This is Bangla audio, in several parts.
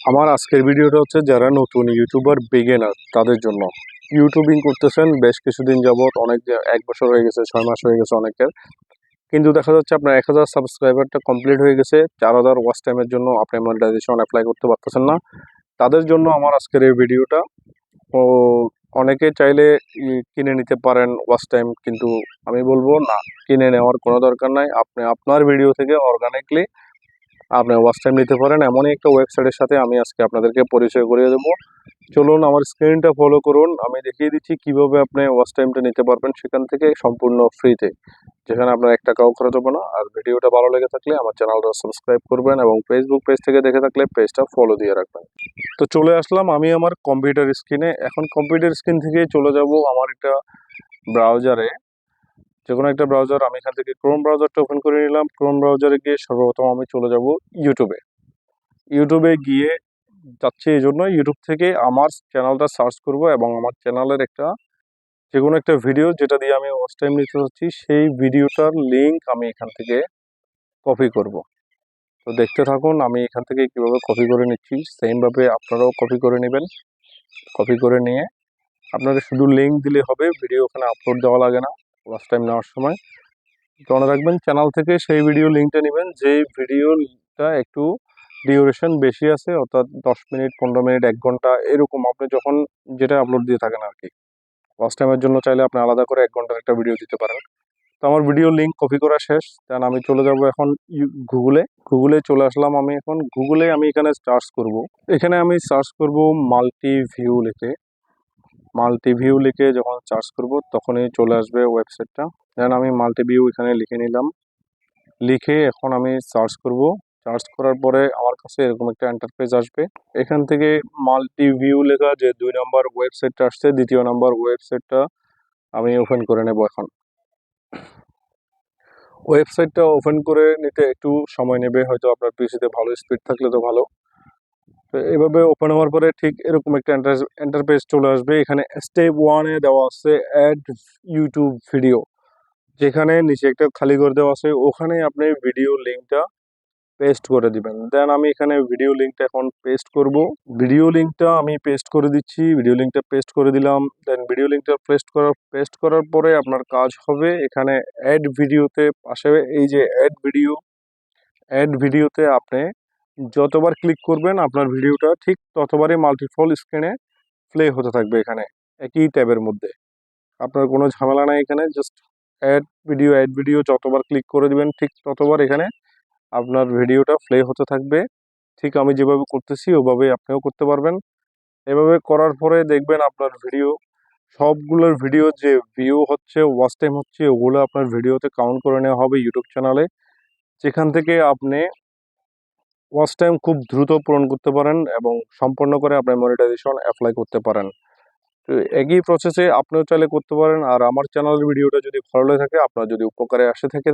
আমার আজকের ভিডিওটা হচ্ছে যারা নতুন ইউটিউবার বিগিনার তাদের জন্য। ইউটিউবিং করতেছেন বেশ কিছুদিন যাবত, অনেক 1 বছর হয়ে গেছে, 6 মাস হয়ে গেছে অনেকের, কিন্তু দেখা যাচ্ছে আপনার 1000 সাবস্ক্রাইবারটা কমপ্লিট হয়ে গেছে, 4000 ওয়াচ টাইমের জন্য আপনি মনিটাইজেশন অ্যাপ্লাই করতে পারতেছেন না। তাদের জন্য আমার আজকের এই ভিডিওটা। ও অনেকে চাইলে কিনে নিতে পারেন ওয়াচ টাইম, কিন্তু আমি বলবো না, কিনে নেওয়ার কোনো দরকার নাই। আপনি আপনার ভিডিও থেকে অর্গানিকলি আপনি ওয়াচ টাইম নিতে পারেন। এমনই একটা ওয়েবসাইটের সাথে আমি আজকে আপনাদেরকে পরিচয় করিয়ে দেবো। চলুন আমার স্ক্রিনটা ফলো করুন, আমি দেখিয়ে দিচ্ছি কিভাবে আপনি ওয়াচ টাইমটা নিতে পারবেন সেখান থেকে সম্পূর্ণ ফ্রিতে, যেখানে আপনার 1 টাকাও খরচ হবে না। আর ভিডিওটা ভালো লেগে থাকলে আমার চ্যানেলটা সাবস্ক্রাইব করবেন এবং ফেসবুক পেজ থেকে দেখে থাকলে পেজটা ফলো দিয়ে রাখবেন। তো চলে আসলাম আমি আমার কম্পিউটার স্ক্রিনে। এখন কম্পিউটার স্ক্রিন থেকে চলে যাব আমার একটা ব্রাউজারে, যে কোনো একটা ব্রাউজার। আমি এখান থেকে ক্রোম ব্রাউজারটা ওপেন করে নিলাম। ক্রোম ব্রাউজারে গিয়ে সর্বপ্রথম আমি চলে যাব ইউটিউবে। ইউটিউবে গিয়ে যাচ্ছি এই জন্য, ইউটিউব থেকে আমার চ্যানেলটা সার্চ করব এবং আমার চ্যানেলের যে কোনো একটা ভিডিও যেটা দিয়ে আমি ওয়াচ টাইম নিতে চাচ্ছি সেই ভিডিওটার লিঙ্ক আমি এখান থেকে কপি করব। তো দেখতে থাকুন আমি এখান থেকে কিভাবে কপি করে নিচ্ছি, সেমভাবে আপনারাও কপি করে নেবেন। কপি করে নিয়ে আপনারা শুধু লিঙ্ক দিলে হবে, ভিডিও ওখানে আপলোড দেওয়া লাগে না ওয়াচ টাইম নেওয়ার সময়। মনে রাখবেন চ্যানেল থেকে সেই ভিডিও লিঙ্কটা নেবেন যে ভিডিওটা একটু ডিউরেশন বেশি আছে, অর্থাৎ 10 মিনিট, 15 মিনিট, 1 ঘন্টা এরকম। আপনি যখন যেটা আপলোড দিয়ে থাকেন আর কি, ওয়াচ টাইমের জন্য চাইলে আপনি আলাদা করে 1 ঘন্টার একটা ভিডিও দিতে পারেন। তো আমার ভিডিও লিঙ্ক কপি করা শেষ, দেন আমি চলে যাব এখন গুগলে চলে আসলাম। আমি এখন গুগলে আমি এখানে সার্চ করব। এখানে আমি সার্চ করব মাল্টি ভিউ লিখে যখন সার্চ করব তখনই চলে আসবে ওয়েবসাইটটা। দেন আমি মাল্টি ভিউ এখানে লিখে নিলাম। লিখে এখন আমি সার্চ করব। সার্চ করার পরে আমার কাছে এরকম একটা ইন্টারফেস আসবে। এখান থেকে মাল্টি ভিউ লেখা যে 2 নম্বর ওয়েবসাইটটা আসছে, 2য় নম্বর ওয়েবসাইটটা আমি ওপেন করে নেব। এখন ওয়েবসাইটটা ওপেন করে নিতে একটু সময় নেবে, হয়তো আপনার পিসিতে ভালো স্পিড থাকলে তো ভালো। তো এভাবে ওপেন হওয়ার পরে ঠিক এরকম একটা ইন্টারফেস চলে আসবে। এখানে স্টেপ 1-এ দেওয়া আছে অ্যাড ইউটিউব ভিডিও, যেখানে নিচে একটা খালি করে দেওয়া আছে, ওখানে আপনি ভিডিও লিঙ্কটা পেস্ট করে দিবেন। দেন আমি এখানে ভিডিও লিঙ্কটা এখন পেস্ট করব। ভিডিও লিঙ্কটা আমি পেস্ট করে দিচ্ছি। ভিডিও লিঙ্কটা পেস্ট করে দিলাম। দেন ভিডিও লিঙ্কটা পেস্ট করার পরে আপনার কাজ হবে এখানে অ্যাড ভিডিওতে পাশে এই যে অ্যাড ভিডিওতে আপনি যতবার ক্লিক করবেন আপনার ভিডিওটা ঠিক ততবারই মাল্টিপল স্ক্রিনে প্লে হতে থাকবে। এখানে একই ট্যাবের মধ্যে আপনার কোনো ঝামেলা নাই। এখানে জাস্ট অ্যাড ভিডিও যতবার ক্লিক করে দিবেন ঠিক ততবার এখানে আপনার ভিডিওটা প্লে হতে থাকবে। ঠিক আমি যেভাবে করতেছি ওভাবে আপনিও করতে পারবেন। এভাবে করার পরে দেখবেন আপনার সবগুলোর ভিডিও যে ভিউ হচ্ছে, ওয়াচ টাইম হচ্ছে, ওগুলো আপনার ভিডিওতে কাউন্ট করে নেওয়া হবে ইউটিউব চ্যানেলে, যেখান থেকে আপনি ওয়াচ টাইম খুব দ্রুত পূরণ করতে পারেন এবং সম্পন্ন করে আপনার মনিটাইজেশন অ্যাপ্লাই করতে পারেন। তো একই প্রসেসে আপনিও চাইলে করতে পারেন। আর আমার চ্যানেলের ভিডিওটা যদি ভালো লেগে থাকে, আপনার যদি উপকারে আসে থাকে,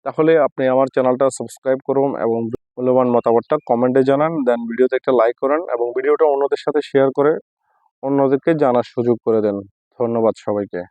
তাহলে আপনি আমার চ্যানেলটা সাবস্ক্রাইব করুন এবং মূল্যবান মতামতটা কমেন্টে জানান। দেন ভিডিওতে একটা লাইক করেন এবং ভিডিওটা অন্যদের সাথে শেয়ার করে অন্যদেরকে জানার সুযোগ করে দেন। ধন্যবাদ সবাইকে।